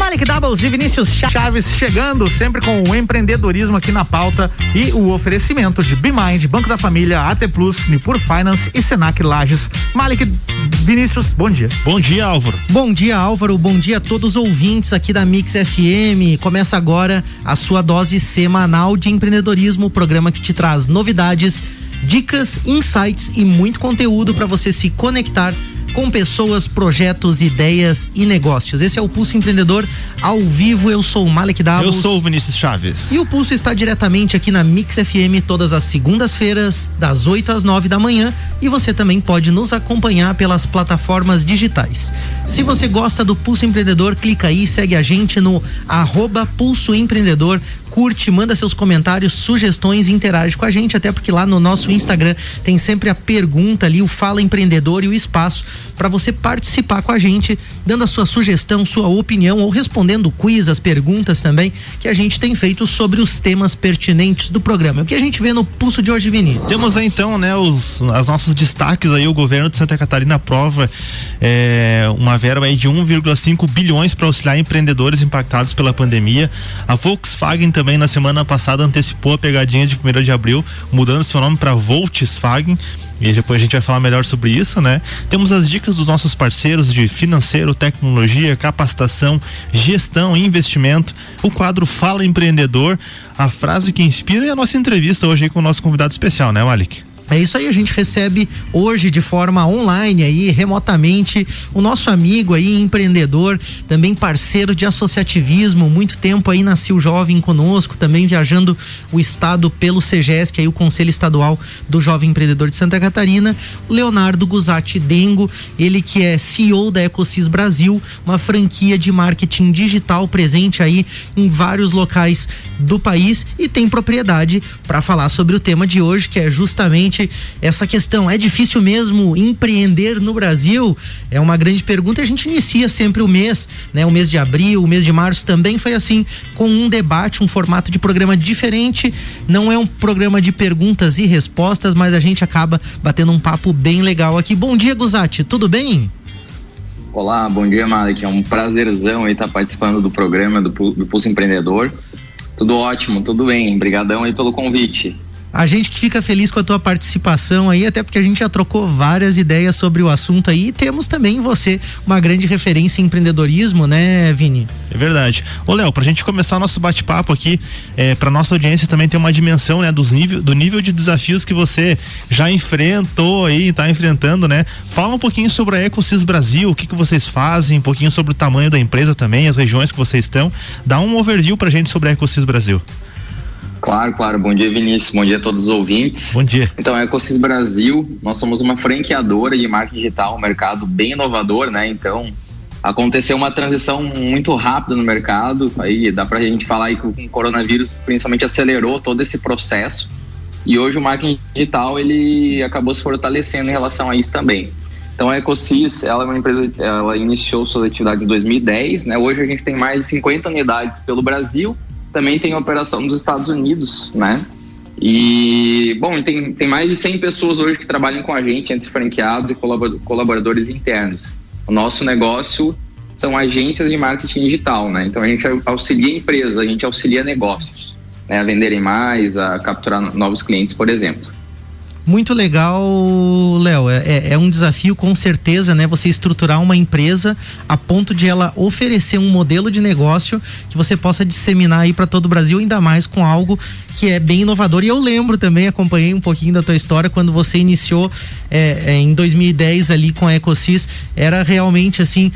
Malik Doubles e Vinícius Chaves chegando sempre com o empreendedorismo aqui na pauta e o oferecimento de BeMind, Banco da Família, AT Plus, Nipur Finance e Senac Lages. Malik, Vinícius, bom dia. Bom dia, Álvaro. Bom dia, Álvaro. Bom dia a todos os ouvintes aqui da Mix FM. Começa agora a sua dose semanal de empreendedorismo, o programa que te traz novidades, dicas, insights e muito conteúdo para você se conectar com pessoas, projetos, ideias e negócios. Esse é o Pulso Empreendedor ao vivo. Eu sou o Malik Doubles. Eu sou o Vinícius Chaves. E o Pulso está diretamente aqui na Mix FM todas as segundas-feiras, das 8 às 9 da manhã. E você também pode nos acompanhar pelas plataformas digitais. Se você gosta do Pulso Empreendedor, clica aí, segue a gente no @Pulso Empreendedor. Curte, manda seus comentários, sugestões e interage com a gente, até porque lá no nosso Instagram tem sempre a pergunta ali, o Fala Empreendedor e o espaço para você participar com a gente, dando a sua sugestão, sua opinião ou respondendo quiz, as perguntas também que a gente tem feito sobre os temas pertinentes do programa. O que a gente vê no Pulso de hoje, Vini? Temos aí então, né, os nossos destaques aí. O governo de Santa Catarina aprova uma verba aí de 1,5 bilhões para auxiliar empreendedores impactados pela pandemia. A Volkswagen também na semana passada antecipou a pegadinha de 1º de abril, mudando seu nome para Volkswagen. E depois a gente vai falar melhor sobre isso, né? Temos as dicas dos nossos parceiros de financeiro, tecnologia, capacitação, gestão e investimento. O quadro Fala Empreendedor, a frase que inspira, e a nossa entrevista hoje aí com o nosso convidado especial, né, Malik? É isso aí, a gente recebe hoje de forma online aí, remotamente, o nosso amigo aí, empreendedor, também parceiro de associativismo, muito tempo aí na Sil Jovem conosco, também viajando o estado pelo CEGESC, aí o Conselho Estadual do Jovem Empreendedor de Santa Catarina, Leonardo Guzatti Dengo, ele que é CEO da Ecosys Brasil, uma franquia de marketing digital presente aí em vários locais do país e tem propriedade para falar sobre o tema de hoje, que é justamente essa questão. É difícil mesmo empreender no Brasil? É uma grande pergunta. A gente inicia sempre o mês, né? O mês de abril, o mês de março também foi assim, com um debate, um formato de programa diferente. Não é um programa de perguntas e respostas, mas a gente acaba batendo um papo bem legal aqui. Bom dia, Guzatti, tudo bem? Olá, bom dia, Malik. É um prazerzão aí estar participando do programa do Pulso Empreendedor. Tudo ótimo, tudo bem. Obrigadão aí pelo convite. A gente que fica feliz com a tua participação aí, até porque a gente já trocou várias ideias sobre o assunto aí, e temos também você uma grande referência em empreendedorismo, né, Vini? É verdade. Ô, Léo, pra gente começar o nosso bate-papo aqui, pra nossa audiência também ter uma dimensão, né, do nível de desafios que você já enfrentou aí, tá enfrentando, né? Fala um pouquinho sobre a Ecosys Brasil, o que vocês fazem, um pouquinho sobre o tamanho da empresa também, as regiões que vocês estão. Dá um overview pra gente sobre a Ecosys Brasil. Claro. Bom dia, Vinícius. Bom dia a todos os ouvintes. Bom dia. Então, a Ecosys Brasil, nós somos uma franqueadora de marketing digital, um mercado bem inovador, né? Então, aconteceu uma transição muito rápida no mercado. Aí dá pra gente falar aí que o coronavírus principalmente acelerou todo esse processo. E hoje o marketing digital, ele acabou se fortalecendo em relação a isso também. Então, a Ecosys, ela é uma empresa, ela iniciou suas atividades em 2010, né? Hoje a gente tem mais de 50 unidades pelo Brasil. Também tem operação nos Estados Unidos, né? E, bom, tem mais de 100 pessoas hoje que trabalham com a gente, entre franqueados e colaboradores internos. O nosso negócio são agências de marketing digital, né? Então a gente auxilia empresas, a gente auxilia negócios, né? A venderem mais, a capturar novos clientes, por exemplo. Muito legal, Léo, é um desafio com certeza, né? Você estruturar uma empresa a ponto de ela oferecer um modelo de negócio que você possa disseminar aí para todo o Brasil, ainda mais com algo que é bem inovador. E eu lembro também, acompanhei um pouquinho da tua história quando você iniciou em 2010 ali com a Ecosys. Era realmente assim,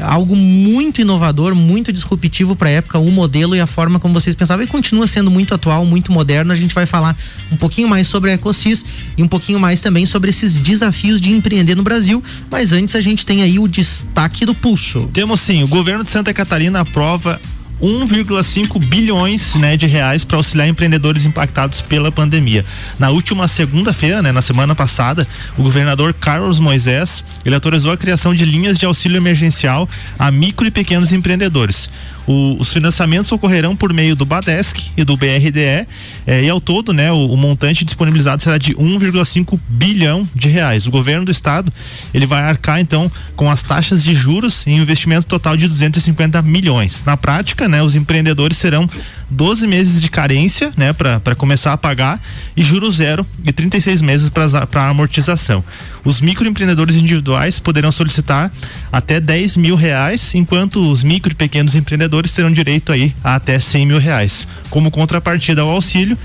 algo muito inovador, muito disruptivo para a época, o modelo e a forma como vocês pensavam, e continua sendo muito atual, muito moderno. A gente vai falar um pouquinho mais sobre a Ecosys e um pouquinho mais também sobre esses desafios de empreender no Brasil, mas antes a gente tem aí o destaque do Pulso. Temos sim, o governo de Santa Catarina aprova 1,5 bilhões, né, de reais para auxiliar empreendedores impactados pela pandemia. Na última segunda-feira, né, na semana passada, o governador Carlos Moisés, ele autorizou a criação de linhas de auxílio emergencial a micro e pequenos empreendedores. Os financiamentos ocorrerão por meio do Badesc e do BRDE, e ao todo, né, o montante disponibilizado será de 1,5 bilhão de reais. O governo do estado, ele vai arcar então com as taxas de juros e um investimento total de 250 milhões. Na prática, né, os empreendedores serão 12 meses de carência, né, para começar a pagar, e juros zero e 36 meses para amortização. Os microempreendedores individuais poderão solicitar até 10 mil reais, enquanto os micro e pequenos empreendedores terão direito aí a até 100 mil reais. Como contrapartida ao auxílio,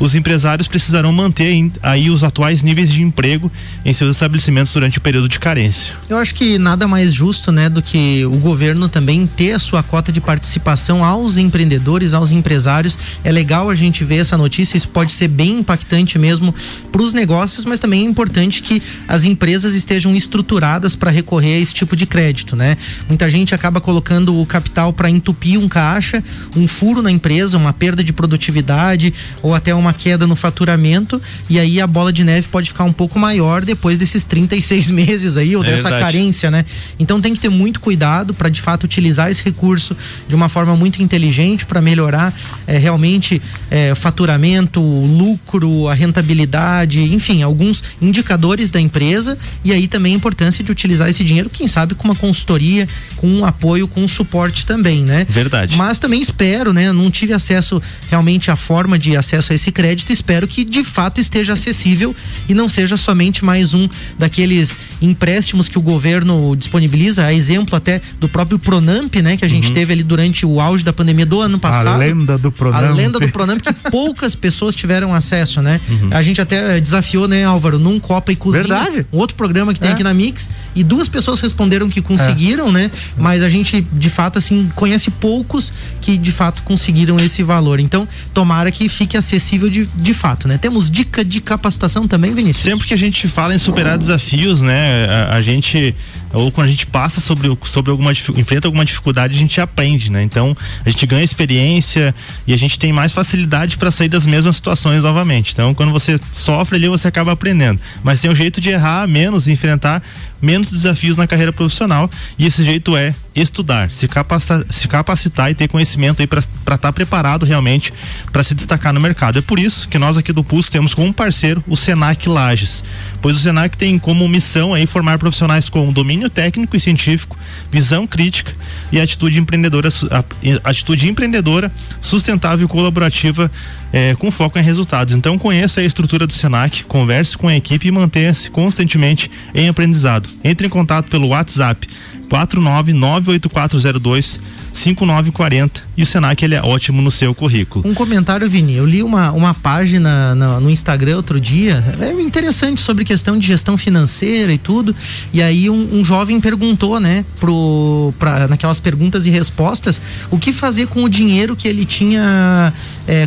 os empresários precisarão manter aí os atuais níveis de emprego em seus estabelecimentos durante o período de carência. Eu acho que nada mais justo, né, do que o governo também ter a sua cota de participação aos empreendedores, aos empresários. É legal a gente ver essa notícia, isso pode ser bem impactante mesmo para os negócios, mas também é importante que as empresas estejam estruturadas para recorrer a esse tipo de crédito, né? Muita gente acaba colocando o capital para entupir um caixa, um furo na empresa, uma perda de produtividade ou até uma queda no faturamento, e aí a bola de neve pode ficar um pouco maior depois desses 36 meses aí, ou dessa carência, né? Então tem que ter muito cuidado para de fato utilizar esse recurso de uma forma muito inteligente para melhorar realmente faturamento, lucro, a rentabilidade, enfim, alguns indicadores da empresa, e aí também a importância de utilizar esse dinheiro, quem sabe com uma consultoria, com um apoio, com um suporte também, né? Verdade. Mas também espero, né? Não tive acesso realmente à forma de acesso a esse crédito, espero que de fato esteja acessível e não seja somente mais um daqueles empréstimos que o governo disponibiliza, a exemplo até do próprio Pronamp, né? Que a gente teve ali durante o auge da pandemia do ano passado. A lenda do Pronamp, que poucas pessoas tiveram acesso, né? A gente até desafiou, né, Álvaro, num Copa e Cozinha. Verdade. Um outro programa que tem aqui na Mix, e 2 pessoas responderam que conseguiram, né? Mas a gente, de fato, assim, conhece poucos que de fato conseguiram esse valor. Então, tomara que fique acessível de fato, né? Temos dica de capacitação também, Vinícius? Sempre que a gente fala em superar desafios, né? A gente, ou quando a gente passa enfrenta alguma dificuldade, a gente aprende, né? Então, a gente ganha experiência e a gente tem mais facilidade para sair das mesmas situações novamente. Então, quando você sofre ali, você acaba aprendendo. Mas tem um jeito de errar menos e enfrentar menos desafios na carreira profissional, e esse jeito é estudar, se capacitar e ter conhecimento aí para estar preparado realmente para se destacar no mercado. É por isso que nós aqui do Pulso temos como parceiro o Senac Lages, pois o Senac tem como missão aí formar profissionais com domínio técnico e científico, visão crítica e atitude empreendedora sustentável e colaborativa, com foco em resultados. Então conheça a estrutura do Senac, converse com a equipe e mantenha-se constantemente em aprendizado. Entre em contato pelo WhatsApp 49984025940, e o Senac, ele é ótimo no seu currículo. Um comentário, Vini, eu li uma página no Instagram outro dia, interessante, sobre questão de gestão financeira e tudo, e aí um jovem perguntou, né, naquelas perguntas e respostas, o que fazer com o dinheiro que ele tinha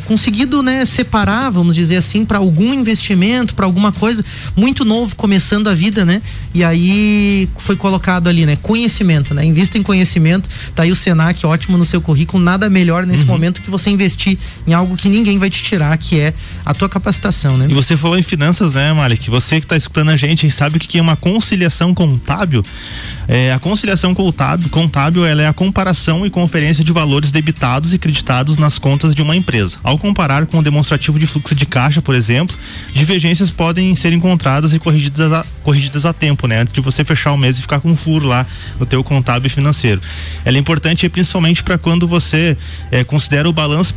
conseguido, né, separar, vamos dizer assim, para algum investimento, para alguma coisa, muito novo, começando a vida, né, e aí foi colocado ali, né, conhecimento, né, invista em conhecimento, tá aí o Senac ótimo no seu currículo, nada melhor nesse momento que você investir em algo que ninguém vai te tirar, que é a tua capacitação, né? E você falou em finanças, né, Malik? Você que está escutando a gente sabe o que é uma conciliação contábil? A conciliação contábil, ela é a comparação e conferência de valores debitados e creditados nas contas de uma empresa. Ao comparar com o demonstrativo de fluxo de caixa, por exemplo, divergências podem ser encontradas e corrigidas a tempo, né? Antes de você fechar o mês e ficar com um furo lá no teu contábil financeiro. Ela é importante principalmente para quando você considera o balanço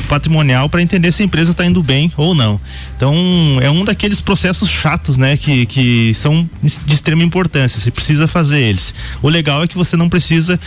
patrimonial para entender se a empresa está indo bem ou não. Então, é um daqueles processos chatos, né? Que são de extrema importância. Você precisa fazer eles. O legal é que você não precisa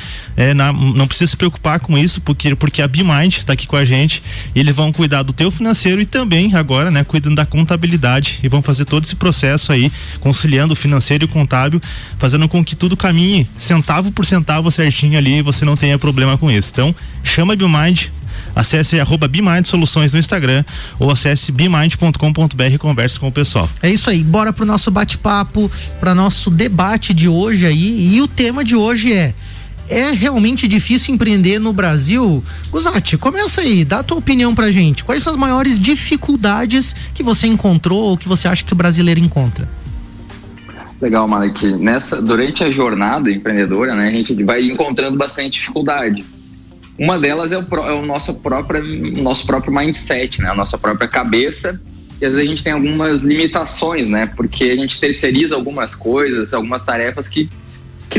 se preocupar com isso, porque a BeMind está aqui com a gente e eles vão cuidar do teu financeiro e também agora, né, cuidando da contabilidade, e vão fazer todo esse processo aí, conciliando o financeiro e o contábil, fazendo com que tudo caminhe centavo por centavo certinho ali e você não tenha problema com isso. Então, chama a BeMind, acesse @BeMind Soluções no Instagram ou acesse bemind.com.br e converse com o pessoal. É isso aí, bora pro nosso bate-papo, para nosso debate de hoje aí, e o tema de hoje é: É realmente difícil empreender no Brasil? Guzatti, começa aí, dá a tua opinião pra gente. Quais são as maiores dificuldades que você encontrou ou que você acha que o brasileiro encontra? Legal, Malik. Durante a jornada empreendedora, né, a gente vai encontrando bastante dificuldade. Uma delas é o nosso próprio mindset, né, a nossa própria cabeça. E às vezes a gente tem algumas limitações, né, porque a gente terceiriza algumas coisas, algumas tarefas que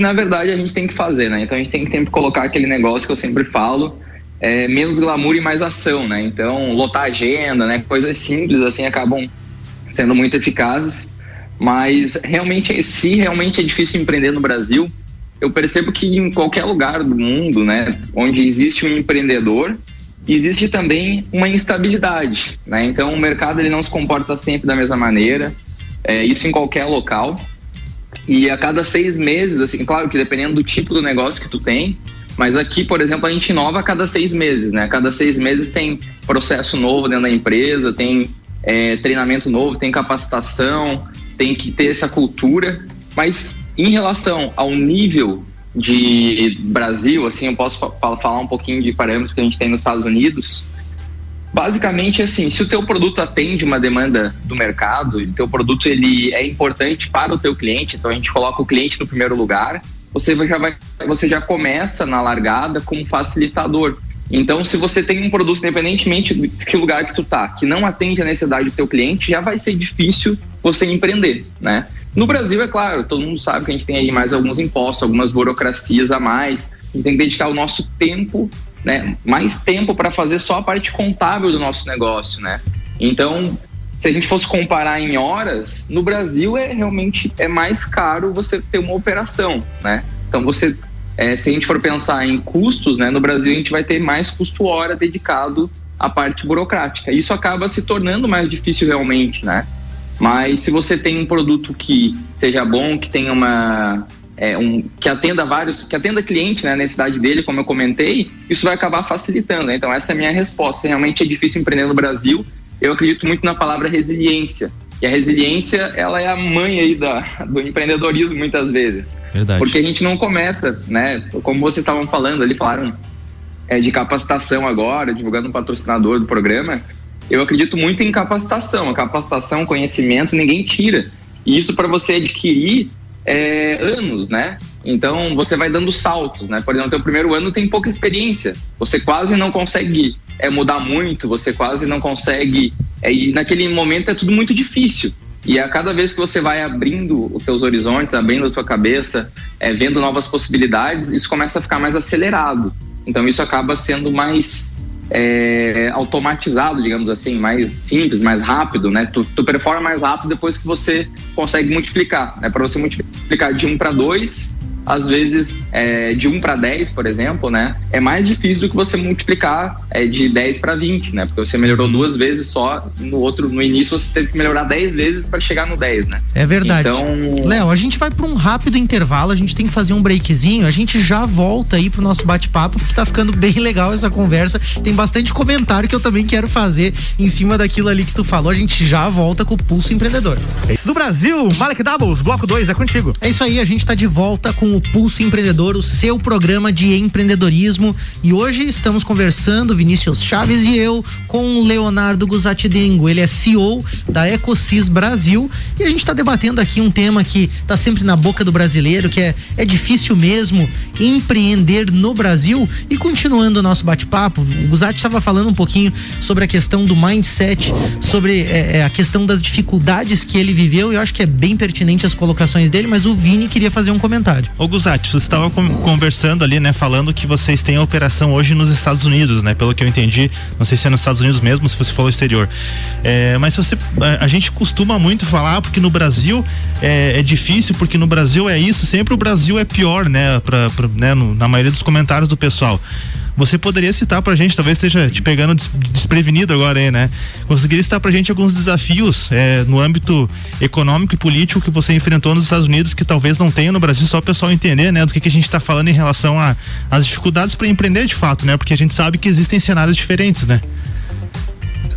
na verdade a gente tem que fazer, né? Então a gente tem que sempre colocar aquele negócio que eu sempre falo, menos glamour e mais ação, né? Então lotar a agenda, né? Coisas simples assim acabam sendo muito eficazes, mas se realmente é difícil empreender no Brasil, eu percebo que em qualquer lugar do mundo, né, onde existe um empreendedor, existe também uma instabilidade, né? Então o mercado ele não se comporta sempre da mesma maneira, isso em qualquer local. E a cada 6 meses, assim, claro que dependendo do tipo do negócio que tu tem, mas aqui, por exemplo, a gente inova a cada 6 meses, né? A cada 6 meses tem processo novo dentro da empresa, tem treinamento novo, tem capacitação, tem que ter essa cultura. Mas em relação ao nível de Brasil, assim, eu posso falar um pouquinho de parâmetros que a gente tem nos Estados Unidos. Basicamente, assim, se o teu produto atende uma demanda do mercado, e o teu produto ele é importante para o teu cliente, então a gente coloca o cliente no primeiro lugar, você já começa na largada como facilitador. Então, se você tem um produto, independentemente de que lugar que tu tá, que não atende a necessidade do teu cliente, já vai ser difícil você empreender, né? No Brasil, é claro, todo mundo sabe que a gente tem aí mais alguns impostos, algumas burocracias a mais, a gente tem que dedicar o nosso tempo, né, mais tempo para fazer só a parte contábil do nosso negócio, né? Então, se a gente fosse comparar em horas, no Brasil realmente mais caro você ter uma operação, né? Então se a gente for pensar em custos, né, no Brasil a gente vai ter mais custo hora dedicado à parte burocrática. Isso acaba se tornando mais difícil realmente, né? Mas se você tem um produto que seja bom, que tenha que atenda cliente, né, a necessidade dele, como eu comentei, isso vai acabar facilitando, né? Então essa é a minha resposta. Se realmente é difícil empreender no Brasil, eu acredito muito na palavra resiliência. E a resiliência, ela é a mãe aí do empreendedorismo muitas vezes. Verdade. Porque a gente não começa, né, como vocês estavam falando ali, falaram de capacitação agora, divulgando um patrocinador do programa. Eu acredito muito em capacitação. A capacitação, conhecimento, ninguém tira. E isso para você adquirir anos, né? Então você vai dando saltos, né? Por exemplo, no teu primeiro ano tem pouca experiência, você quase não consegue mudar muito, você quase não consegue, e naquele momento é tudo muito difícil. E a cada vez que você vai abrindo os teus horizontes, abrindo a tua cabeça, vendo novas possibilidades, isso começa a ficar mais acelerado. Então isso acaba sendo mais automatizado, digamos assim, mais simples, mais rápido, né? Tu performa mais rápido depois que você consegue multiplicar, né? Para você multiplicar de 1 para 2, às vezes de 1 para 10, por exemplo, né? É mais difícil do que você multiplicar de 10 para 20, né? Porque você melhorou 2 vezes só, no início você teve que melhorar 10 vezes para chegar no 10, né? É verdade. Então, Léo, a gente vai para um rápido intervalo, a gente tem que fazer um breakzinho, a gente já volta aí pro nosso bate-papo, porque tá ficando bem legal essa conversa, tem bastante comentário que eu também quero fazer em cima daquilo ali que tu falou, a gente já volta com o Pulso Empreendedor. Do Brasil, Malik Doubles, bloco 2, é contigo. É isso aí, a gente tá de volta com o Pulso Empreendedor, o seu programa de empreendedorismo, e hoje estamos conversando, Vinícius Chaves e eu, com o Leonardo Guzatti Dengo. Ele é CEO da Ecosys Brasil, e a gente está debatendo aqui um tema que está sempre na boca do brasileiro, que é difícil mesmo empreender no Brasil. E continuando o nosso bate-papo, o Guzatti estava falando um pouquinho sobre a questão do mindset, sobre a questão das dificuldades que ele viveu, e eu acho que é bem pertinente as colocações dele, mas o Vini queria fazer um comentário. Ô Guzatti, você estava conversando ali, né, falando que vocês têm a operação hoje nos Estados Unidos, né, pelo que eu entendi, não sei se é nos Estados Unidos mesmo, se você for ao exterior, mas a gente costuma muito falar porque no Brasil é difícil, porque no Brasil é isso, sempre o Brasil é pior, né, na maioria dos comentários do pessoal. Você poderia citar pra gente, talvez esteja te pegando desprevenido agora aí, né? Conseguiria citar pra gente alguns desafios no âmbito econômico e político que você enfrentou nos Estados Unidos, que talvez não tenha no Brasil, só o pessoal entender, né? Do que a gente tá falando em relação às dificuldades para empreender de fato, né? Porque a gente sabe que existem cenários diferentes, né?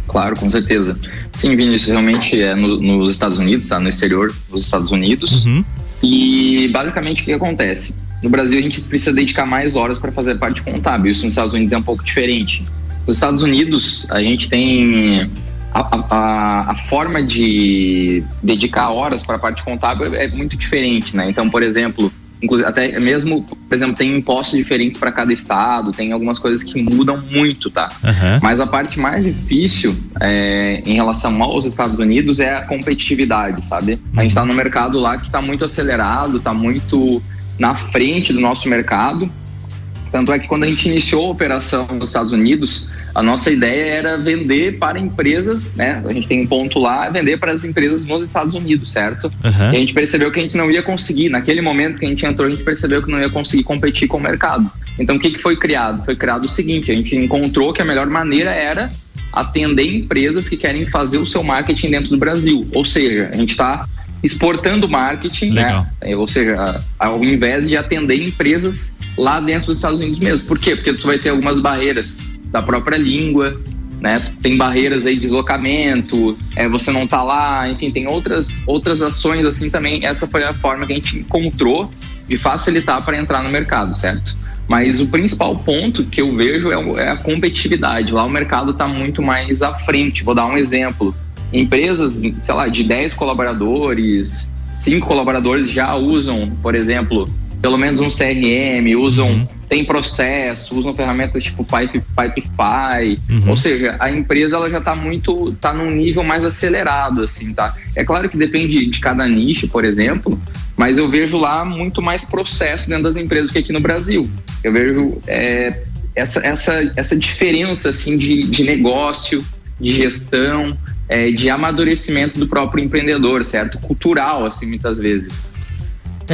Claro, com certeza. Sim, Vinícius, realmente nos Estados Unidos, tá? No exterior dos Estados Unidos. Uhum. E basicamente o que acontece? no Brasil a gente precisa dedicar mais horas para fazer a parte contábil. Isso nos Estados Unidos é um pouco diferente. Nos Estados Unidos, a gente tem a forma de dedicar horas para a parte contábil é muito diferente, né? Então, por exemplo, até mesmo, por exemplo, tem impostos diferentes para cada estado, tem algumas coisas que mudam muito, tá? Uhum. Mas a parte mais difícil em relação aos Estados Unidos é a competitividade, sabe? A gente está no mercado lá que está muito acelerado, está muito na frente do nosso mercado. Tanto é que quando a gente iniciou a operação nos Estados Unidos, a nossa ideia era vender para empresas, né? A gente tem um ponto lá, vender para as empresas nos Estados Unidos, certo? Uhum. E a gente percebeu que a gente não ia conseguir, naquele momento que a gente entrou, a gente percebeu que não ia conseguir competir com o mercado. Então, o que foi criado? Foi criado o seguinte, a gente encontrou que a melhor maneira era atender empresas que querem fazer o seu marketing dentro do Brasil. Ou seja, a gente está exportando marketing, legal, né? Ou seja, ao invés de atender empresas lá dentro dos Estados Unidos mesmo. Por quê? Porque tu vai ter algumas barreiras da própria língua, né? Tem barreiras aí de deslocamento, você não tá lá, enfim, tem outras ações assim também. Essa foi a forma que a gente encontrou de facilitar para entrar no mercado, certo? Mas o principal ponto que eu vejo é a competitividade. Lá o mercado tá muito mais à frente. Vou dar um exemplo. Empresas, sei lá, de 10 colaboradores, 5 colaboradores já usam, por exemplo, pelo menos um CRM, tem processo, usam ferramentas tipo Pipefy, ou seja, a empresa ela já tá num nível mais acelerado, assim, tá? É claro que depende de cada nicho, por exemplo, mas eu vejo lá muito mais processo dentro das empresas que aqui no Brasil. Eu vejo essa diferença, assim, de negócio, de gestão, de amadurecimento do próprio empreendedor, certo? Cultural, assim, muitas vezes.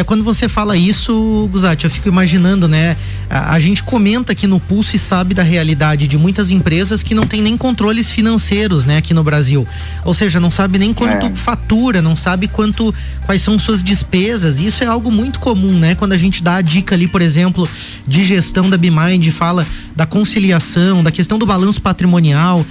Quando você fala isso, Guzatti, eu fico imaginando, né? A gente comenta aqui no Pulso e sabe da realidade de muitas empresas que não tem nem controles financeiros, né, aqui no Brasil. Ou seja, não sabe nem quanto fatura, não sabe quais são suas despesas. E isso é algo muito comum, né? Quando a gente dá a dica ali, por exemplo, de gestão da BeMind, fala da conciliação, da questão do balanço patrimonial,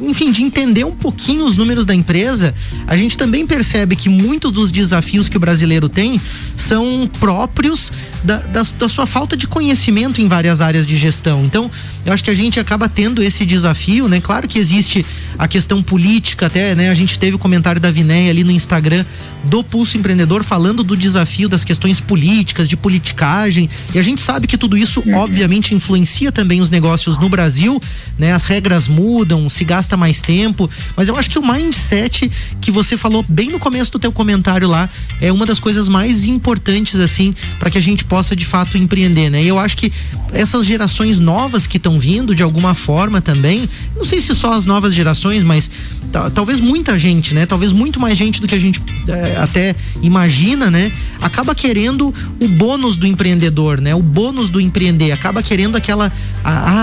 enfim, de entender um pouquinho os números da empresa, a gente também percebe que muitos dos desafios que o brasileiro tem são próprios da sua falta de conhecimento em várias áreas de gestão. Então, eu acho que a gente acaba tendo esse desafio, né? Claro que existe a questão política até, né? A gente teve o comentário da Vinéia ali no Instagram do Pulso Empreendedor falando do desafio das questões políticas, de politicagem, e a gente sabe que tudo isso obviamente influencia também os negócios no Brasil, né? As regras mudam, se gasta mais tempo, mas eu acho que o mindset que você falou bem no começo do teu comentário lá é uma das coisas mais importantes, assim, para que a gente possa de fato empreender, né? E eu acho que essas gerações novas que estão vindo de alguma forma também, não sei se só as novas gerações, mas talvez muita gente, né? Talvez muito mais gente do que a gente até imagina, né? Acaba querendo o bônus do empreendedor, né? O bônus do empreender, acaba querendo aquela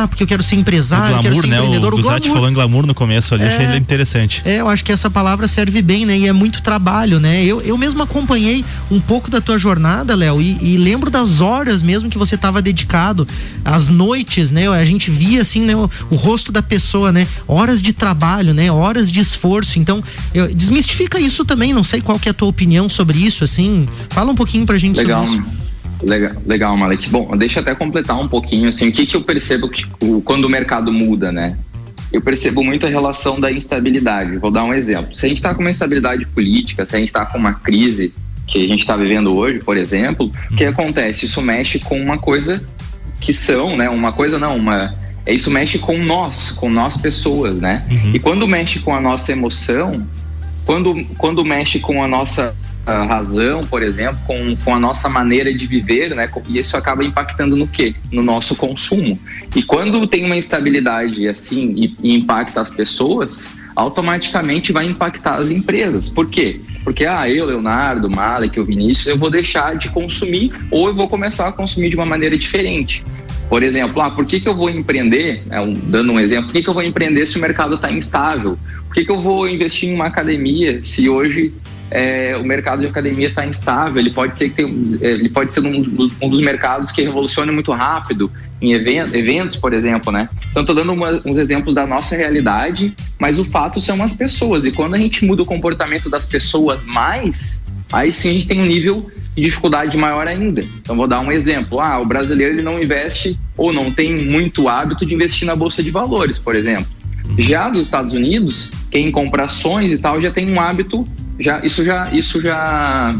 porque eu quero ser empresário, o glamour, quero ser empreendedor. O Guzatti falou em glamour no começo ali, achei interessante. Eu acho que essa palavra serve bem, né? E é muito trabalho, né? Eu mesmo acompanhei um pouco da tua jornada, Léo, e lembro das horas mesmo que você estava dedicado, as noites, né? A gente via assim, né, o rosto da pessoa, né? Horas de trabalho, né? Horas de esforço. Então, desmistifica isso também, não sei qual que é a tua opinião sobre isso, assim, fala um pouquinho pra gente sobre isso. Legal, Malek. Bom, deixa eu até completar um pouquinho, assim, o que eu percebo quando o mercado muda, né? Eu percebo muito a relação da instabilidade. Vou dar um exemplo. Se a gente está com uma instabilidade política, se a gente está com uma crise que a gente está vivendo hoje, por exemplo, o que acontece? Isso mexe com uma coisa que são, né? Isso mexe com nós pessoas, né? E quando mexe com a nossa emoção, quando mexe com a nossa razão, por exemplo, com a nossa maneira de viver, né? E isso acaba impactando no quê? No nosso consumo. E quando tem uma instabilidade assim e impacta as pessoas, automaticamente vai impactar as empresas. Por quê? Porque eu, Leonardo, Malek, o Vinícius, eu vou deixar de consumir ou eu vou começar a consumir de uma maneira diferente. Por exemplo, por que eu vou empreender? Dando um exemplo, por que eu vou empreender se o mercado está instável? Por que eu vou investir em uma academia se hoje o mercado de academia está instável? Ele pode ser um dos mercados que revolucione muito rápido em eventos, por exemplo, né? Então, estou dando uns exemplos da nossa realidade, mas o fato são as pessoas. E quando a gente muda o comportamento das pessoas aí sim a gente tem um nível e dificuldade maior ainda. Então vou dar um exemplo. O brasileiro ele não investe ou não tem muito hábito de investir na bolsa de valores, por exemplo. Já dos Estados Unidos, quem compra ações e tal já tem um hábito, isso já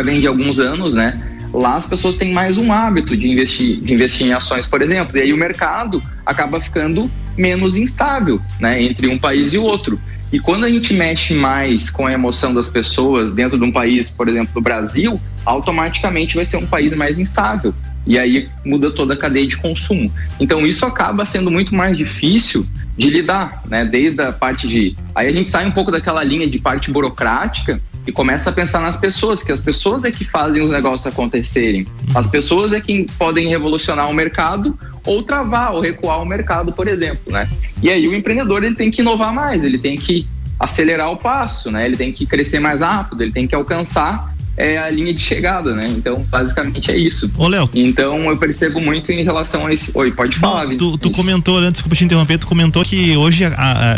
vem de alguns anos, né? Lá as pessoas têm mais um hábito de investir em ações, por exemplo, e aí o mercado acaba ficando menos instável, né, entre um país e o outro. E quando a gente mexe mais com a emoção das pessoas dentro de um país, por exemplo, do Brasil, automaticamente vai ser um país mais instável. E aí muda toda a cadeia de consumo. Então isso acaba sendo muito mais difícil de lidar, né? Desde a parte de... Aí a gente sai um pouco daquela linha de parte burocrática e começa a pensar nas pessoas, que as pessoas é que fazem os negócios acontecerem. As pessoas é que podem revolucionar o mercado ou travar ou recuar o mercado, por exemplo, né? E aí o empreendedor ele tem que inovar mais, ele tem que acelerar o passo, né? Ele tem que crescer mais rápido, ele tem que alcançar a linha de chegada, né? Então, basicamente é isso. Ô, Léo. Então, eu percebo muito em relação a esse... Oi, pode falar, Vitor. Tu comentou, antes, desculpa te interromper, tu comentou que hoje,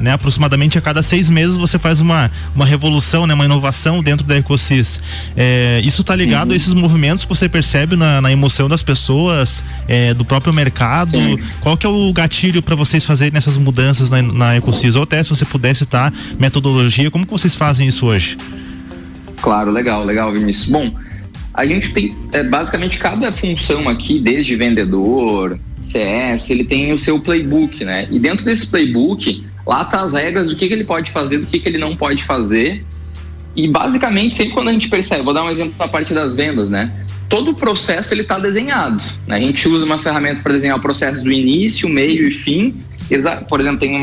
né, aproximadamente a cada 6 meses você faz uma revolução, né, uma inovação dentro da Ecosys. Isso tá ligado a esses movimentos que você percebe na emoção das pessoas, do próprio mercado? Sim. Qual que é o gatilho para vocês fazerem essas mudanças na Ecosys? Ou até se você pudesse citar metodologia, como que vocês fazem isso hoje? Claro, legal, Vinícius. Bom, a gente tem basicamente cada função aqui, desde vendedor, CS, ele tem o seu playbook, né? E dentro desse playbook, lá tá as regras do que ele pode fazer, do que ele não pode fazer. E basicamente, sempre quando a gente percebe, vou dar um exemplo na parte das vendas, né? Todo o processo ele tá desenhado, né? A gente usa uma ferramenta para desenhar o processo do início, meio e fim. Por exemplo, tem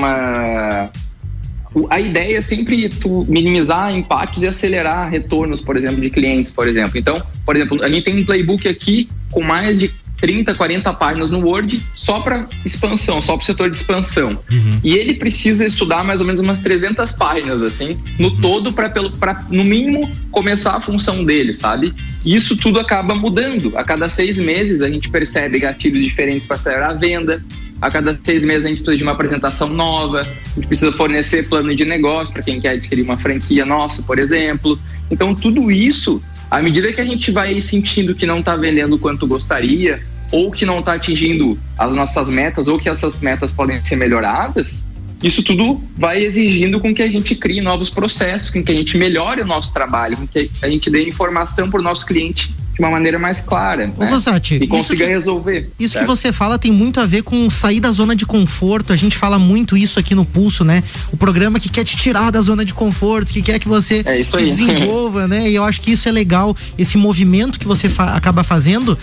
a ideia é sempre tu minimizar impactos e acelerar retornos, por exemplo, de clientes, por exemplo. Então, por exemplo, a gente tem um playbook aqui com mais de 30, 40 páginas no Word só para expansão, só para o setor de expansão. E ele precisa estudar mais ou menos umas 300 páginas, assim, no todo, para no mínimo começar a função dele, sabe? E isso tudo acaba mudando. A cada 6 meses a gente percebe gatilhos diferentes para acelerar a venda. A cada 6 meses a gente precisa de uma apresentação nova, a gente precisa fornecer plano de negócio para quem quer adquirir uma franquia nossa, por exemplo. Então, tudo isso, à medida que a gente vai sentindo que não está vendendo o quanto gostaria, ou que não está atingindo as nossas metas, ou que essas metas podem ser melhoradas, isso tudo vai exigindo com que a gente crie novos processos, com que a gente melhore o nosso trabalho, com que a gente dê informação para o nosso cliente de uma maneira mais clara, né? Rosati, e consiga resolver. Isso certo? Que você fala tem muito a ver com sair da zona de conforto. A gente fala muito isso aqui no Pulso, né? O programa que quer te tirar da zona de conforto, que quer que você se desenvolva, né? E eu acho que isso é legal. Esse movimento que você acaba fazendo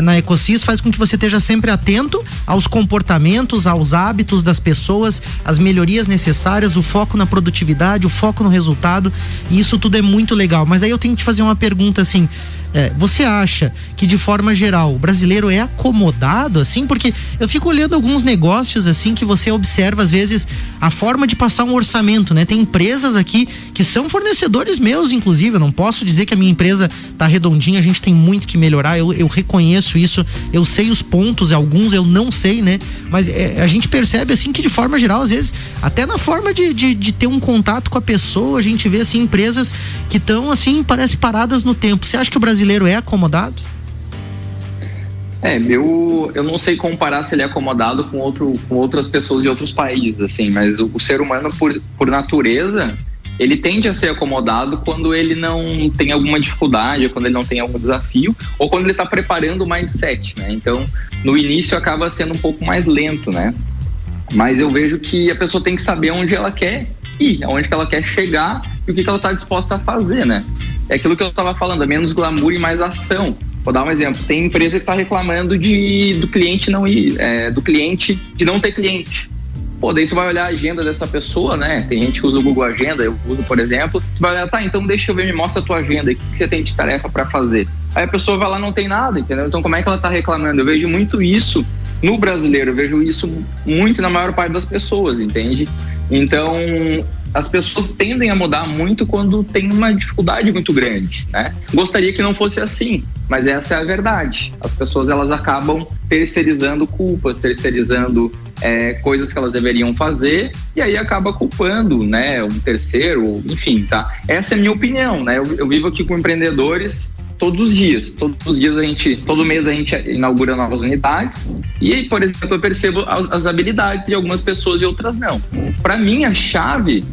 na Ecosys faz com que você esteja sempre atento aos comportamentos, aos hábitos das pessoas, as melhorias necessárias, o foco na produtividade, o foco no resultado. E isso tudo é muito legal. Mas aí eu tenho que te fazer uma pergunta assim. Você acha que de forma geral o brasileiro é acomodado assim? Porque eu fico olhando alguns negócios assim que você observa às vezes a forma de passar um orçamento, né? Tem empresas aqui que são fornecedores meus, inclusive. Eu não posso dizer que a minha empresa tá redondinha, a gente tem muito que melhorar, eu reconheço isso, eu sei os pontos, alguns eu não sei, né? Mas a gente percebe assim que de forma geral, às vezes, até na forma de ter um contato com a pessoa, a gente vê assim empresas que estão assim, parece paradas no tempo. Você acha que o brasileiro é acomodado? Eu não sei comparar se ele é acomodado com outras pessoas de outros países, assim, mas o ser humano, por natureza, ele tende a ser acomodado quando ele não tem alguma dificuldade, ou quando ele não tem algum desafio, ou quando ele está preparando o mindset, né? Então, no início acaba sendo um pouco mais lento, né? Mas eu vejo que a pessoa tem que saber onde ela quer ir, aonde que ela quer chegar e o que ela está disposta a fazer, né? É aquilo que eu estava falando, é menos glamour e mais ação. Vou dar um exemplo, tem empresa que está reclamando do cliente não ir, do cliente de não ter cliente. Pô, daí tu vai olhar a agenda dessa pessoa, né? Tem gente que usa o Google Agenda, eu uso, por exemplo. Tu vai olhar, então deixa eu ver, me mostra a tua agenda, o que você tem de tarefa para fazer. Aí a pessoa vai lá, não tem nada, entendeu? Então como é que ela está reclamando? Eu vejo muito isso no brasileiro, eu vejo isso muito na maior parte das pessoas, entende? Então, as pessoas tendem a mudar muito quando tem uma dificuldade muito grande, né? Gostaria que não fosse assim, mas essa é a verdade. As pessoas, elas acabam terceirizando culpas, terceirizando coisas que elas deveriam fazer, e aí acaba culpando, né, um terceiro, enfim, tá? Essa é a minha opinião, né? Eu vivo aqui com empreendedores todos os dias. Todo mês a gente inaugura novas unidades e, por exemplo, eu percebo as habilidades de algumas pessoas e outras não. Para mim, a chave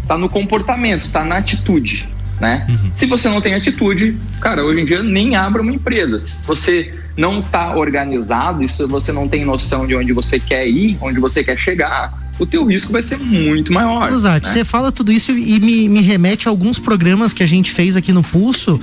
tá no comportamento, tá na atitude, né? Se você não tem atitude, cara, hoje em dia nem abra uma empresa. Se você não tá organizado e se você não tem noção de onde você quer ir, onde você quer chegar, o teu risco vai ser muito maior. Exato, você fala tudo isso e me remete a alguns programas que a gente fez aqui no Pulso.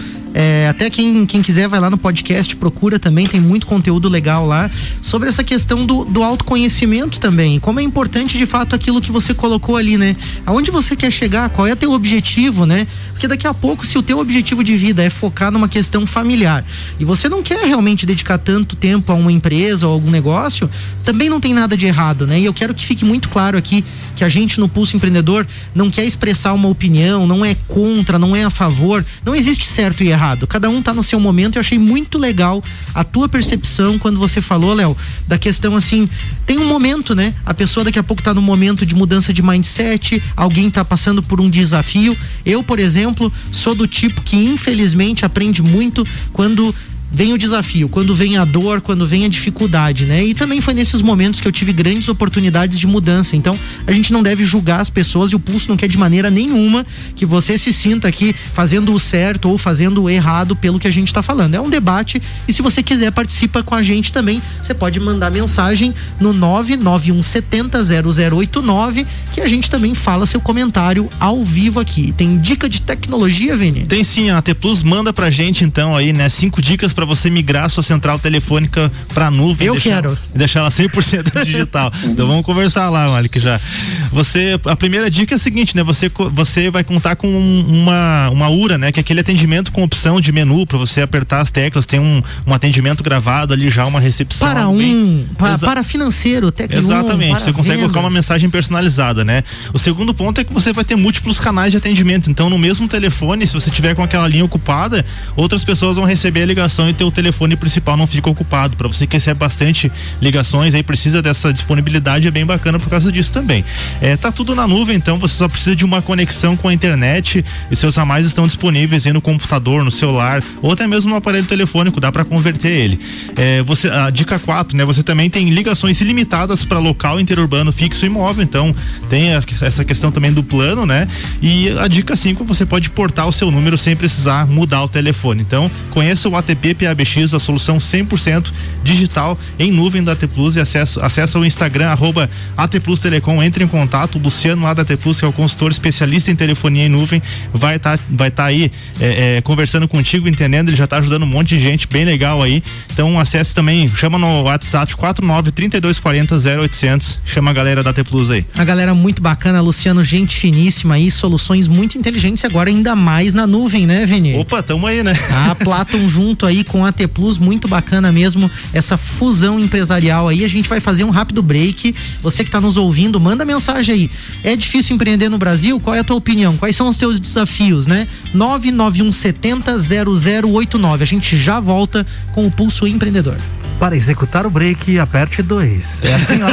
Até quem quiser vai lá no podcast, procura também, tem muito conteúdo legal lá sobre essa questão do autoconhecimento também, como é importante de fato aquilo que você colocou ali, né? Aonde você quer chegar, qual é o teu objetivo, né? Porque daqui a pouco, se o teu objetivo de vida é focar numa questão familiar e você não quer realmente dedicar tanto tempo a uma empresa ou algum negócio, também não tem nada de errado, né? E eu quero que fique muito claro aqui que a gente no Pulso Empreendedor não quer expressar uma opinião, não é contra, não é a favor, não existe certo e errado, cada um tá no seu momento. Eu achei muito legal a tua percepção quando você falou, Léo, da questão assim, tem um momento, né? A pessoa daqui a pouco tá num momento de mudança de mindset, alguém tá passando por um desafio. Eu, por exemplo, sou do tipo que infelizmente aprende muito quando vem o desafio, quando vem a dor, quando vem a dificuldade, né? E também foi nesses momentos que eu tive grandes oportunidades de mudança. Então, a gente não deve julgar as pessoas e o Pulso não quer de maneira nenhuma que você se sinta aqui fazendo o certo ou fazendo o errado pelo que a gente tá falando. É um debate e se você quiser participa com a gente também, você pode mandar mensagem no 991700089 que a gente também fala seu comentário ao vivo aqui. Tem dica de tecnologia, Vini? Tem sim, a AT Plus manda pra gente então aí, né, 5 dicas para você migrar sua central telefônica para nuvem. Quero deixar ela 100% digital. Então vamos conversar lá, Malik, já. A primeira dica é a seguinte, né? Você vai contar com uma URA, né? Que é aquele atendimento com opção de menu para você apertar as teclas, tem um atendimento gravado ali já, uma recepção. Para financeiro, exatamente, você consegue colocar uma mensagem personalizada, né? O segundo ponto é que você vai ter múltiplos canais de atendimento, então no mesmo telefone, se você tiver com aquela linha ocupada, outras pessoas vão receber a ligação e teu telefone principal não fica ocupado. Para você que recebe bastante ligações aí, precisa dessa disponibilidade, é bem bacana por causa disso também. Tá tudo na nuvem, então você só precisa de uma conexão com a internet e seus ramais estão disponíveis aí no computador, no celular ou até mesmo no aparelho telefônico, dá para converter ele. A dica 4, né? Você também tem ligações ilimitadas para local interurbano fixo e móvel, então tem essa questão também do plano, né? E a dica 5, você pode portar o seu número sem precisar mudar o telefone. Então, conheça o ATP PABX, a solução 100% digital em nuvem da AT Plus, e acessa o Instagram @AT Plus Telecom, entre em contato. O Luciano lá da AT Plus, que é o consultor especialista em telefonia em nuvem, vai tá aí conversando contigo, entendendo, ele já tá ajudando um monte de gente, bem legal aí. Então acesse também, chama no WhatsApp 49-3240-0800, chama a galera da AT Plus aí. A galera muito bacana, Luciano, gente finíssima aí, soluções muito inteligentes, agora ainda mais na nuvem, né, Vini? Opa, tamo aí, né? A Platon junto aí com a AT Plus, muito bacana mesmo, essa fusão empresarial aí. A gente vai fazer um rápido break. Você que tá nos ouvindo, manda mensagem aí. É difícil empreender no Brasil? Qual é a tua opinião? Quais são os teus desafios, né? 991700089. A gente já volta com o Pulso Empreendedor. Para executar o break, aperte 2. É assim, ó.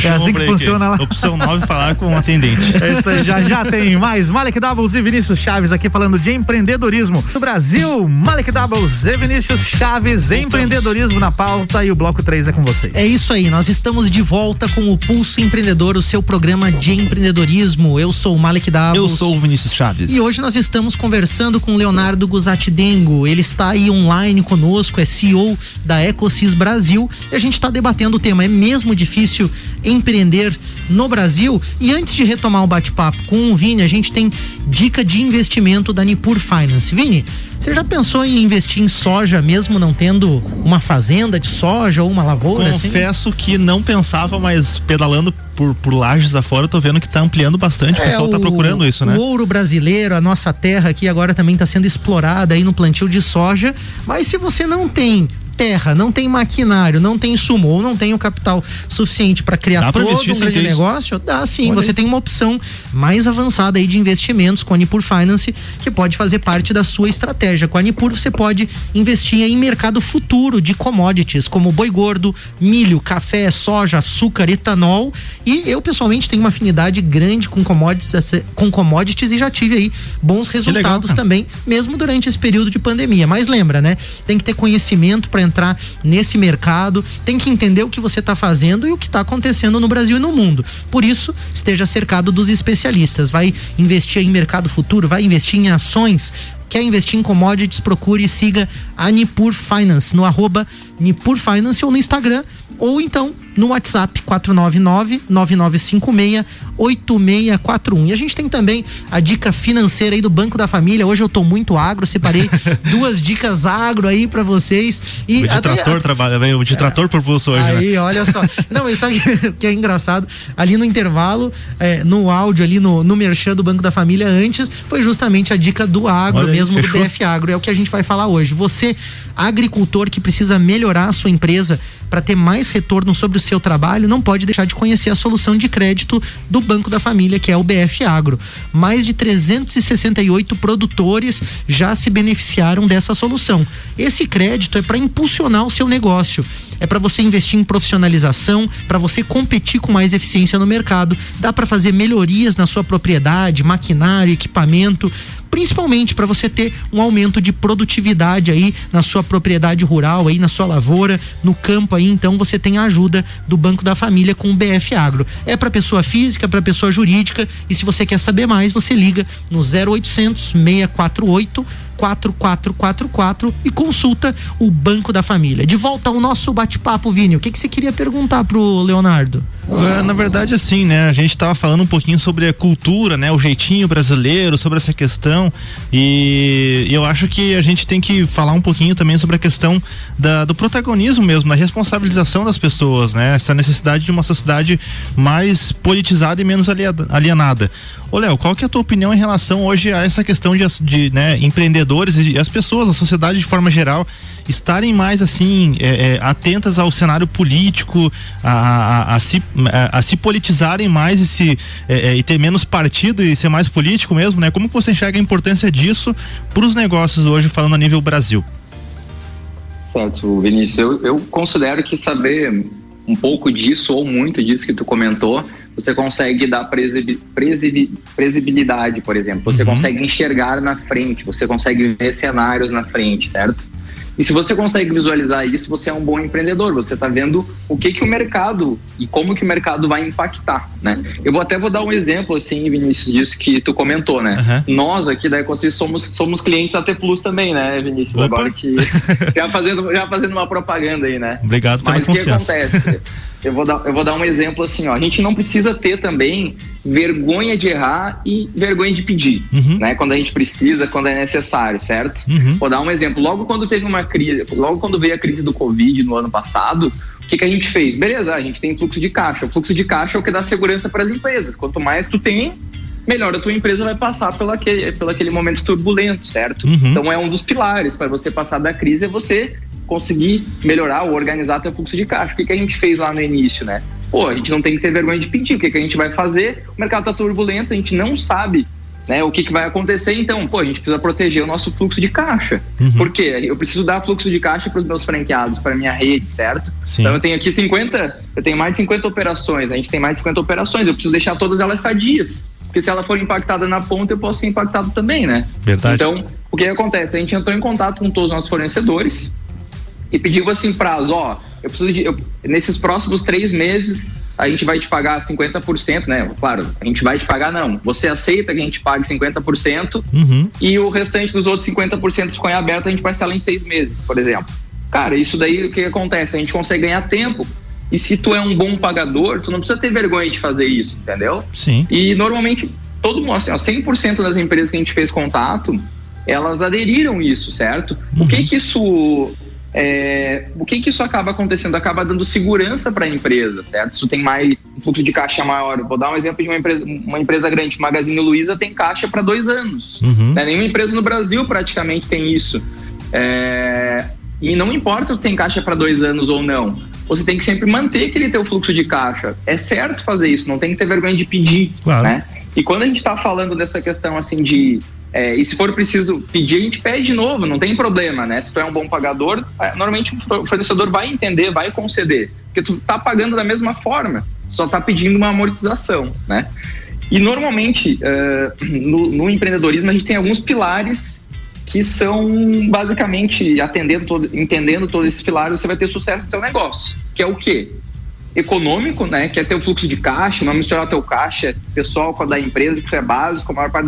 É assim que funciona lá. Opção 9, falar com o atendente. É isso aí, já tem mais. Malik Doubles e Vinícius Chaves aqui falando de empreendedorismo no Brasil. Malik Doubles e Vinícius Chaves, empreendedorismo na pauta, e o bloco 3 é com vocês. É isso aí, nós estamos de volta com o Pulso Empreendedor, o seu programa de empreendedorismo. Eu sou o Malik Doubles. Eu sou o Vinícius Chaves. E hoje nós estamos conversando com o Leonardo Guzatidengo. Ele está aí online conosco, é CEO da Ecosys Brasil, e a gente está debatendo o tema, é mesmo difícil empreender no Brasil? E antes de retomar o bate-papo com o Vini, a gente tem dica de investimento da Nipur Finance. Vini, você já pensou em investir em soja mesmo não tendo uma fazenda de soja ou uma lavoura? Confesso que não pensava, mas pedalando por Lages afora, eu tô vendo que tá ampliando bastante, o pessoal tá procurando isso, né? O ouro brasileiro, a nossa terra aqui agora também tá sendo explorada aí no plantio de soja, mas se você não tem terra, não tem maquinário, não tem insumo ou não tem o capital suficiente para criar todo um grande negócio, dá sim. Você tem uma opção mais avançada aí de investimentos com a Nipur Finance, que pode fazer parte da sua estratégia. estratégia com a Nipur, você pode investir em mercado futuro de commodities, como boi gordo, milho, café, soja, açúcar, etanol. E eu, pessoalmente, tenho uma afinidade grande com commodities e já tive aí bons resultados também, mesmo durante esse período de pandemia. Mas lembra, né? Tem que ter conhecimento para entrar nesse mercado, tem que entender o que você está fazendo e o que está acontecendo no Brasil e no mundo. Por isso, esteja cercado dos especialistas. Vai investir em mercado futuro, vai investir em ações, quer investir em commodities, procure e siga a Nipur Finance no @Nipur Finance ou no Instagram, ou então no WhatsApp 499-9956-8641. E a gente tem também a dica financeira aí do Banco da Família. Hoje eu tô muito agro, separei 2 dicas agro aí pra vocês. E o distrator trabalha, o distrator propulso hoje, aí, né? Olha só. Não, isso sabe que é engraçado? Ali no intervalo, no áudio, ali no merchan do Banco da Família, antes, foi justamente a dica do agro, olha mesmo, fechou. Do BF Agro. É o que a gente vai falar hoje. Você, agricultor que precisa melhorar a sua empresa para ter mais retorno sobre o seu trabalho, não pode deixar de conhecer a solução de crédito do Banco da Família, que é o BF Agro. Mais de 368 produtores já se beneficiaram dessa solução. Esse crédito é para impulsionar o seu negócio, é para você investir em profissionalização, para você competir com mais eficiência no mercado. Dá para fazer melhorias na sua propriedade, maquinário, equipamento, principalmente para você ter um aumento de produtividade aí na sua propriedade rural, aí na sua lavoura, no campo aí. Então você tem a ajuda do Banco da Família com o BF Agro. É para pessoa física, para pessoa jurídica, e se você quer saber mais, você liga no 0800 648 4444 e consulta o Banco da Família. De volta ao nosso bate-papo, Vini, o que você queria perguntar pro Leonardo? Na verdade, assim, né, a gente tava falando um pouquinho sobre a cultura, né, o jeitinho brasileiro, sobre essa questão, e eu acho que a gente tem que falar um pouquinho também sobre a questão do protagonismo mesmo, da responsabilização das pessoas, né, essa necessidade de uma sociedade mais politizada e menos alienada. Ô Léo, qual que é a tua opinião em relação hoje a essa questão de né, empreendedores e as pessoas, a sociedade de forma geral, estarem mais assim, atentas ao cenário político, a se politizarem mais e ter menos partido e ser mais político mesmo, né? Como você enxerga a importância disso para os negócios hoje, falando a nível Brasil? Certo, Vinícius, eu considero que saber um pouco disso ou muito disso que tu comentou, você consegue dar previsibilidade, por exemplo. Você consegue enxergar na frente, você consegue ver cenários na frente, certo? E se você consegue visualizar isso, você é um bom empreendedor. Você está vendo o que o mercado e como que o mercado vai impactar, né? Eu vou dar um exemplo, assim, Vinícius, disso que tu comentou, né? Nós aqui da Ecosys somos clientes AT Plus também, né, Vinícius? Opa. Agora que já fazendo uma propaganda aí, né? Obrigado pela confiança. Mas o que acontece? Eu vou dar um exemplo assim, ó. A gente não precisa ter também vergonha de errar e vergonha de pedir, né? Quando a gente precisa, quando é necessário, certo? Vou dar um exemplo. Logo quando veio a crise do Covid no ano passado, o que a gente fez? Beleza, a gente tem fluxo de caixa. O fluxo de caixa é o que dá segurança para as empresas. Quanto mais tu tem, melhor a tua empresa vai passar pelo aquele momento turbulento, certo? Então é um dos pilares para você passar da crise, é você conseguir melhorar ou organizar teu fluxo de caixa. O que a gente fez lá no início, né? A gente não tem que ter vergonha de pedir. O que a gente vai fazer? O mercado tá turbulento, a gente não sabe, né, o que vai acontecer, então, a gente precisa proteger o nosso fluxo de caixa. Por quê? Eu preciso dar fluxo de caixa para os meus franqueados, para minha rede, certo? Sim. Então eu tenho aqui eu tenho mais de 50 operações, a gente tem mais de 50 operações, eu preciso deixar todas elas sadias. Porque se ela for impactada na ponta, eu posso ser impactado também, né? Verdade. Então, o que acontece? A gente entrou em contato com todos os nossos fornecedores e pediu assim prazo, nesses próximos 3 meses a gente vai te pagar 50%, né? Claro, a gente vai te pagar não. Você aceita que a gente pague 50% e o restante dos outros 50% ficou em aberto, a gente parcela em 6 meses, por exemplo. Cara, isso daí o que acontece? A gente consegue ganhar tempo. E se tu é um bom pagador, tu não precisa ter vergonha de fazer isso, entendeu? Sim. E normalmente, todo mundo, assim, 100% das empresas que a gente fez contato, elas aderiram isso, certo? O que isso acaba acontecendo? Acaba dando segurança para a empresa, certo? Se tu tem mais um fluxo de caixa maior, vou dar um exemplo de uma empresa grande, Magazine Luiza tem caixa para 2 anos. Né? Nenhuma empresa no Brasil praticamente tem isso. E não importa se tem caixa para 2 anos ou não, você tem que sempre manter aquele teu fluxo de caixa. É certo fazer isso, não tem que ter vergonha de pedir, claro, né? E quando a gente está falando dessa questão assim de E se for preciso pedir, a gente pede de novo, não tem problema, né? Se tu é um bom pagador, normalmente o fornecedor vai entender, vai conceder, porque tu tá pagando da mesma forma, só tá pedindo uma amortização, né? E normalmente, no empreendedorismo, a gente tem alguns pilares que são basicamente, entendendo todos esses pilares, você vai ter sucesso no teu negócio, que é o quê? Econômico, né? Que é ter o fluxo de caixa, não misturar o teu caixa pessoal com a da empresa, que isso é básico. A maior parte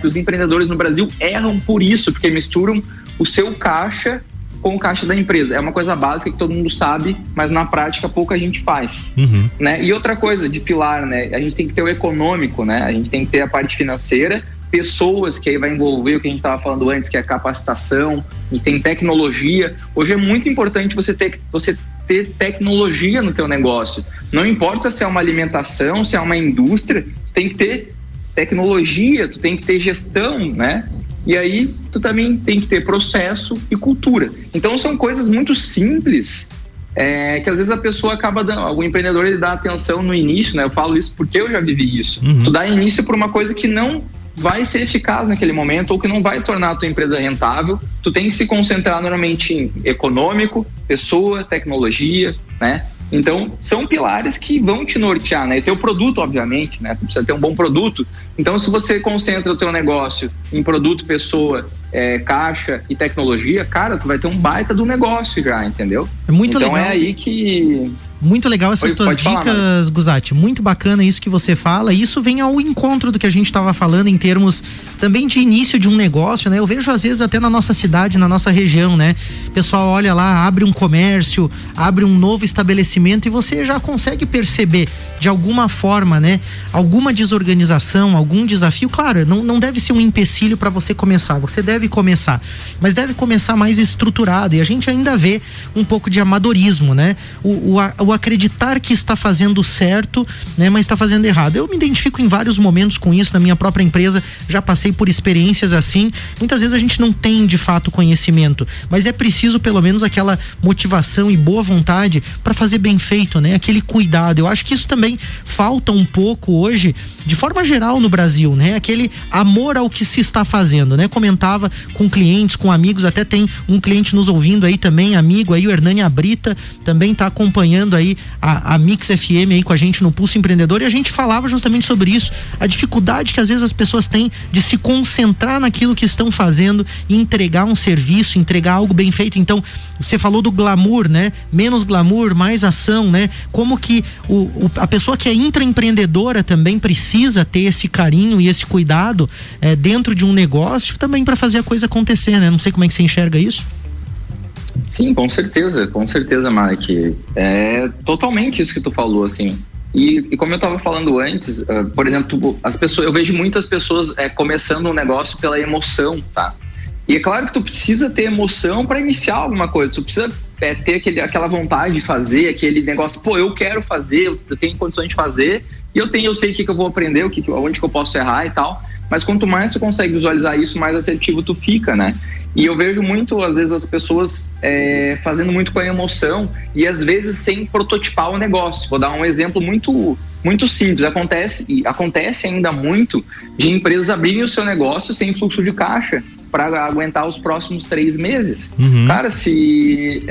dos empreendedores no Brasil erram por isso, porque misturam o seu caixa com o caixa da empresa. É uma coisa básica que todo mundo sabe, mas na prática pouca gente faz. Né? E outra coisa de pilar, né? A gente tem que ter o econômico, né? A gente tem que ter a parte financeira, pessoas, que aí vai envolver o que a gente estava falando antes, que é a capacitação, a gente tem tecnologia. Hoje é muito importante você ter tecnologia no teu negócio. Não importa se é uma alimentação, se é uma indústria, tu tem que ter tecnologia, tu tem que ter gestão, né? E aí tu também tem que ter processo e cultura. Então são coisas muito simples, que às vezes a pessoa acaba o empreendedor, ele dá atenção no início, né? Eu falo isso porque eu já vivi isso. Tu dá início por uma coisa que não vai ser eficaz naquele momento ou que não vai tornar a tua empresa rentável. Tu tem que se concentrar normalmente em econômico, pessoa, tecnologia, né? Então, são pilares que vão te nortear, né? E teu produto, obviamente, né? Tu precisa ter um bom produto. Então, se você concentra o teu negócio em produto, pessoa, caixa e tecnologia, cara, tu vai ter um baita do negócio já, entendeu? É muito então, legal. É aí que... Muito legal essas tuas dicas, Guzatti. Muito bacana isso que você fala. Isso vem ao encontro do que a gente estava falando em termos também de início de um negócio, né? Eu vejo às vezes até na nossa cidade, na nossa região, né? O pessoal olha lá, abre um comércio, abre um novo estabelecimento e você já consegue perceber de alguma forma, né? Alguma desorganização, algum desafio. Claro, não deve ser um empecilho para você começar. Você deve começar, mas deve começar mais estruturado. E a gente ainda vê um pouco de amadorismo, né? O acreditar que está fazendo certo, né, mas está fazendo errado. Eu me identifico em vários momentos com isso na minha própria empresa, já passei por experiências assim. Muitas vezes a gente não tem de fato conhecimento, mas é preciso pelo menos aquela motivação e boa vontade para fazer bem feito, né? Aquele cuidado. Eu acho que isso também falta um pouco hoje, de forma geral no Brasil, né? Aquele amor ao que se está fazendo, né? Comentava com clientes, com amigos, até tem um cliente nos ouvindo aí também, amigo aí, o Hernani Abrita, também está acompanhando aí a Mix FM aí com a gente no Pulso Empreendedor, e a gente falava justamente sobre isso, a dificuldade que às vezes as pessoas têm de se concentrar naquilo que estão fazendo e entregar um serviço, entregar algo bem feito. Então, você falou do glamour, né? Menos glamour, mais ação, né? Como que a pessoa que é intraempreendedora também precisa ter esse carinho e esse cuidado dentro de um negócio também para fazer a coisa acontecer, né? Não sei como é que você enxerga isso. Sim, com certeza, Mike. É totalmente isso que tu falou, assim. E como eu estava falando antes, por exemplo, eu vejo muitas pessoas começando um negócio pela emoção, tá? E é claro que tu precisa ter emoção para iniciar alguma coisa, tu precisa ter aquela vontade de fazer, aquele negócio, eu quero fazer, eu tenho condições de fazer, e eu sei o que eu vou aprender, onde que eu posso errar e tal. Mas quanto mais tu consegue visualizar isso, mais assertivo tu fica, né? E eu vejo muito, às vezes, as pessoas fazendo muito com a emoção e, às vezes, sem prototipar o negócio. Vou dar um exemplo muito, muito simples. Acontece ainda muito de empresas abrirem o seu negócio sem fluxo de caixa para aguentar os próximos 3 meses. Cara, se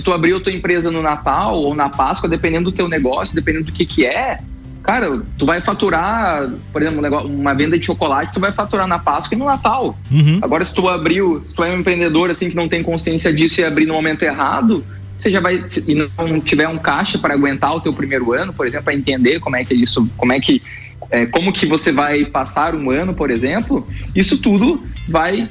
tu abrir a tua empresa no Natal ou na Páscoa, dependendo do teu negócio, dependendo do que é, cara, tu vai faturar, por exemplo, uma venda de chocolate, tu vai faturar na Páscoa e no Natal. Agora, se tu é um empreendedor assim que não tem consciência disso e abrir no momento errado, você já vai, e não tiver um caixa para aguentar o teu primeiro ano, por exemplo, para entender como que você vai passar um ano, por exemplo, isso tudo vai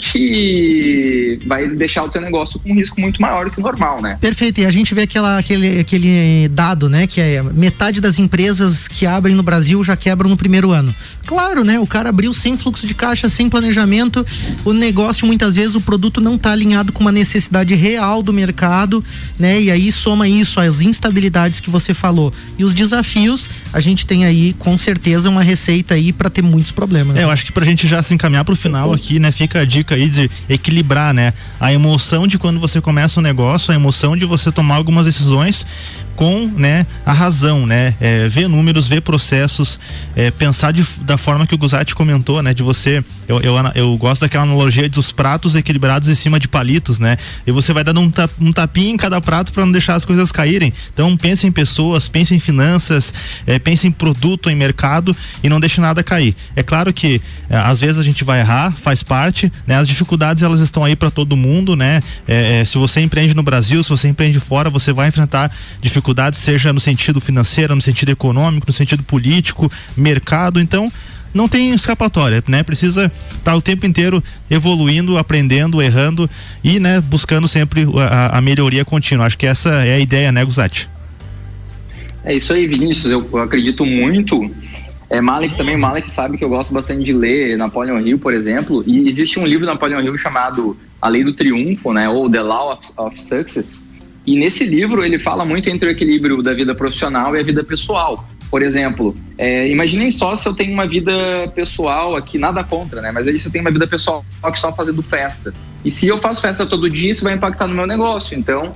deixar o teu negócio com um risco muito maior do que o normal, né? Perfeito, e a gente vê aquele dado, né, que é metade das empresas que abrem no Brasil já quebram no primeiro ano. Claro, né, o cara abriu sem fluxo de caixa, sem planejamento, o negócio, muitas vezes, o produto não está alinhado com uma necessidade real do mercado, né, e aí soma isso, as instabilidades que você falou, e os desafios, a gente tem aí, com certeza, uma receita aí para ter muitos problemas. Eu acho que pra gente já se encaminhar pro final aqui, né, fica a dica aí de equilibrar, né, a emoção de quando você começa um negócio, a emoção de você tomar algumas decisões, com, né, a razão, né, ver números, ver processos, pensar da forma que o Guzatti comentou, né, de você, eu gosto daquela analogia dos pratos equilibrados em cima de palitos, né, e você vai dando um tapinha em cada prato para não deixar as coisas caírem. Então pense em pessoas, pense em finanças, pense em produto, em mercado e não deixe nada cair. É claro que às vezes a gente vai errar, faz parte, né, as dificuldades elas estão aí para todo mundo, né, se você empreende no Brasil, se você empreende fora, você vai enfrentar dificuldades, seja no sentido financeiro, no sentido econômico, no sentido político, mercado, então não tem escapatória, né? Precisa estar o tempo inteiro evoluindo, aprendendo, errando e, né, buscando sempre a melhoria contínua. Acho que essa é a ideia, né, Guzatti? É isso aí, Vinícius, eu acredito muito. Malek sabe que eu gosto bastante de ler Napoleon Hill, por exemplo, e existe um livro do Napoleon Hill chamado A Lei do Triunfo, né, ou The Law of Success, e nesse livro ele fala muito entre o equilíbrio da vida profissional e a vida pessoal. Por exemplo, imaginem só se eu tenho uma vida pessoal aqui, nada contra, né? Mas aí se eu tenho uma vida pessoal que só fazendo festa. E se eu faço festa todo dia, isso vai impactar no meu negócio. Então,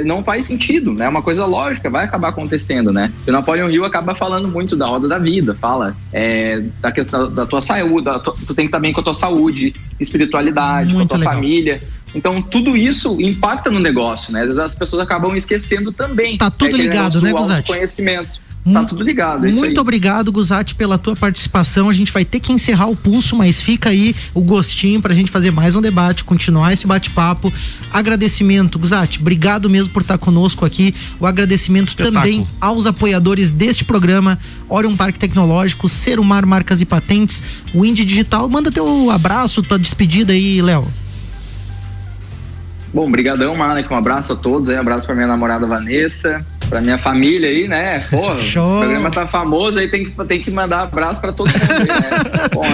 não faz sentido, né? É uma coisa lógica, vai acabar acontecendo, né? E o Napoleon Hill acaba falando muito da roda da vida, fala da questão da tua saúde, tu tem que estar bem com a tua saúde, espiritualidade, muito com a tua família. Então, tudo isso impacta no negócio, né? Às vezes as pessoas acabam esquecendo também. Tá tudo ligado, né, Guzatti? Conhecimento. Tá tudo ligado, é isso aí. Muito obrigado, Guzatti, pela tua participação. A gente vai ter que encerrar o pulso, mas fica aí o gostinho pra gente fazer mais um debate, continuar esse bate-papo. Agradecimento, Guzatti, obrigado mesmo por estar conosco aqui. O agradecimento também aos apoiadores deste programa, Orion Parque Tecnológico, Serumar Marcas e Patentes, o Indy Digital. Manda teu abraço, tua despedida aí, Léo. Bom, brigadão, Malek, um abraço a todos aí, um abraço pra minha namorada Vanessa, pra minha família aí, né? Porra, o programa tá famoso aí, tem que mandar abraço pra todo mundo aí, né? Bom,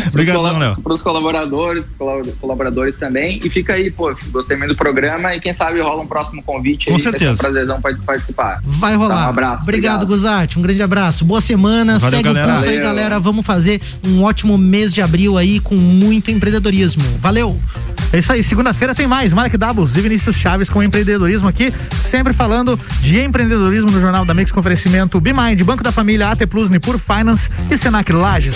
obrigadão, Léo. Pros colaboradores também, e fica aí, pô, gostei muito do programa e quem sabe rola um próximo convite aí. Com certeza. É um prazerzão pra participar. Vai rolar. Então, um abraço. Obrigado, Guzatti, um grande abraço, boa semana. Valeu, segue galera. o pulso aí, galera, vamos fazer um ótimo mês de abril aí com muito empreendedorismo. Valeu! É isso aí, segunda-feira tem mais Malek Doubles e Vinícius Chaves com empreendedorismo aqui, sempre falando de empreendedorismo no Jornal da Mix com oferecimento BeMind, Banco da Família, AT Plus, Nipur Finance e Senac Lages.